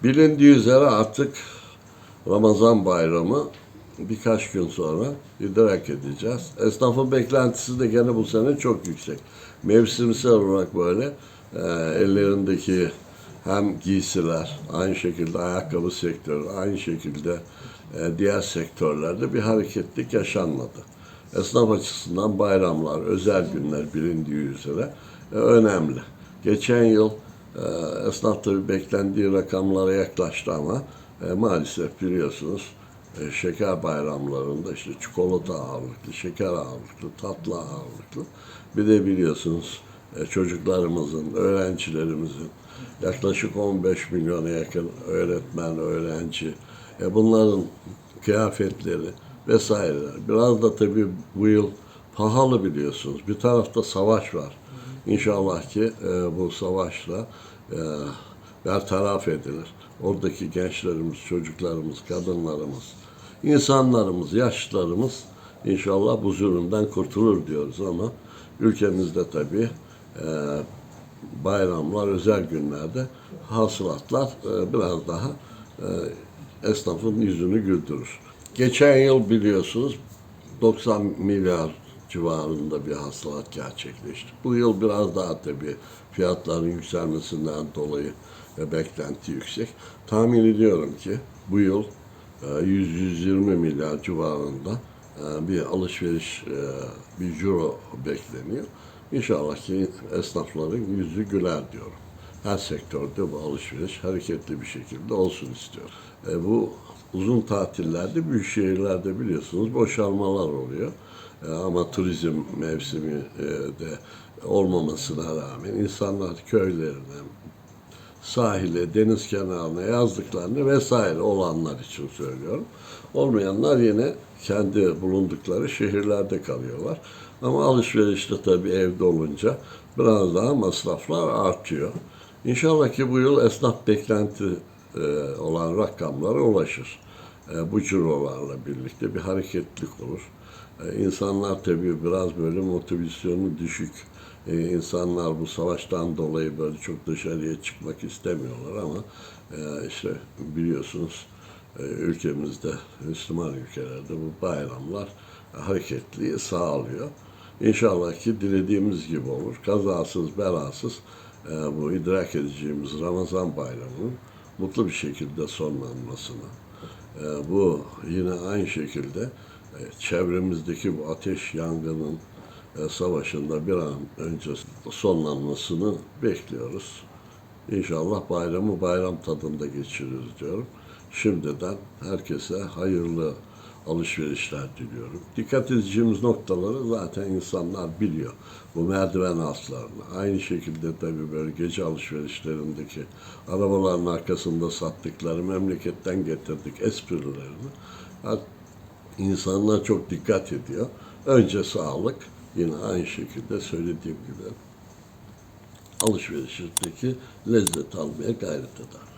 Bilindiği üzere artık Ramazan bayramı birkaç gün sonra idrak edeceğiz. Esnafın beklentisi de gene bu sene çok yüksek. Mevsimsel olarak böyle ellerindeki hem giysiler, aynı şekilde ayakkabı sektörü, aynı şekilde diğer sektörlerde bir hareketlik yaşanmadı. Esnaf açısından bayramlar, özel günler bilindiği üzere önemli. Geçen yıl esnaf tabii beklendiği rakamlara yaklaştı ama maalesef biliyorsunuz şeker bayramlarında işte çikolata ağırlıklı, şeker ağırlıklı, tatlı ağırlıklı. Bir de biliyorsunuz çocuklarımızın, öğrencilerimizin yaklaşık 15 milyona yakın öğretmen, öğrenci, bunların kıyafetleri vesaireler. Biraz da tabii bu yıl pahalı biliyorsunuz. Bir tarafta savaş var. İnşallah ki bu savaşla bertaraf edilir. Oradaki gençlerimiz, çocuklarımız, kadınlarımız, insanlarımız, yaşlılarımız inşallah bu zulümden kurtulur diyoruz ama ülkemizde tabii bayramlar, özel günlerde hasılatlar biraz daha esnafın yüzünü güldürür. Geçen yıl biliyorsunuz 90 milyar civarında bir hasılat gerçekleşti. Bu yıl biraz daha tabii fiyatların yükselmesinden dolayı beklenti yüksek. Tahmin ediyorum ki bu yıl 100-120 milyar civarında bir alışveriş, bir ciro bekleniyor. İnşallah ki esnafların yüzü güler diyorum. Her sektörde bu alışveriş hareketli bir şekilde olsun istiyorum. Bu uzun tatillerde büyük şehirlerde biliyorsunuz boşalmalar oluyor. Ama turizm mevsimi de olmamasına rağmen insanlar köylerine, sahile, deniz kenarına yazdıklarını vesaire olanlar için söylüyorum. Olmayanlar yine kendi bulundukları şehirlerde kalıyorlar. Ama alışverişte tabii evde olunca biraz daha masraflar artıyor. İnşallah ki bu yıl esnaf beklenti olan rakamlara ulaşır. Bu cirolarla birlikte bir hareketlilik olur. İnsanlar tabii biraz böyle motivasyonu düşük. İnsanlar bu savaştan dolayı böyle çok dışarıya çıkmak istemiyorlar ama işte biliyorsunuz ülkemizde, Müslüman ülkelerde bu bayramlar hareketliği sağlıyor. İnşallah ki dilediğimiz gibi olur. Kazasız, belasız bu idrak edeceğimiz Ramazan bayramının mutlu bir şekilde sonlanmasını, bu yine aynı şekilde çevremizdeki bu ateş yangının savaşında bir an önce sonlanmasını bekliyoruz. İnşallah bayramı bayram tadında geçiririz diyorum. Şimdiden herkese hayırlı alışverişler diliyorum. Dikkat edeceğimiz noktaları zaten insanlar biliyor. Bu merdiven altlarını. Aynı şekilde tabii böyle gece alışverişlerindeki arabaların arkasında sattıkları memleketten getirdik esprilerini. İnsanlar çok dikkat ediyor. Önce sağlık, yine aynı şekilde söylediğim gibi alışverişteki lezzet almaya gayret ederler.